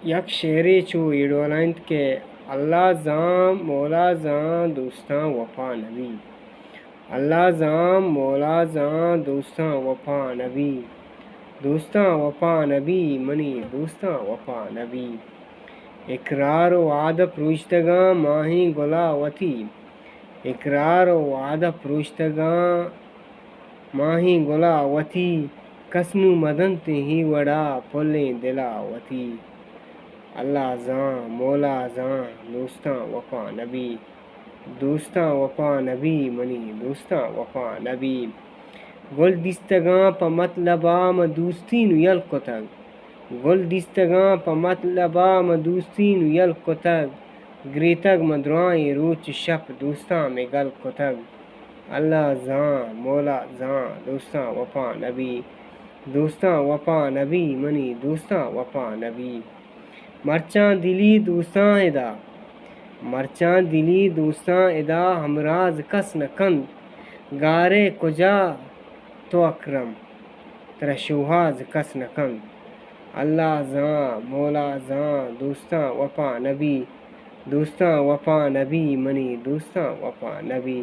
یک شعری چو ایڈولائنت کے اللہ زام مولا زاں دوستاں وفا نبی، اللہ زام مولا زاں دوستاں وفا نبی، دوستاں وفا نبی منی دوستاں وفا نبی، اقرار و وعدہ پروشتگاں ماہیں گلا وتی، اقرار و وعدہ پروشتگاں ماہیں گلا وتی، قسم مدن تے ہی وڑا پلیں دلا وتی، اللہ زاں مولا زاں دوستاں وفا نبی، دوستاں وفا نبی منی دوستاں وفا نبی، گل دیستگاں پہ مطلبا مہ دوستی نو یل کتگ، گل دیستگاں پہ مطلبا مہ دوستی نو یل کتگ، گریتگ مہ دعائیں روچ شپ دوستاں میں گل کتگ، اللہ زاں مولا زاں دوستاں وفا نبی، دوستاں وفا نبی منی دوستاں وفا نبی، مرچاں دلی دوستاں ادا، مرچاں دلی دوستاں ادا ہمراز کس نہ کند، گارے کجا تو اکرم ترا شوہاز کس نہ کند، اللہ زاں مولا زاں دوستاں وفا نبی، دوستاں وفا نبی منی دوستاں وفا نبی۔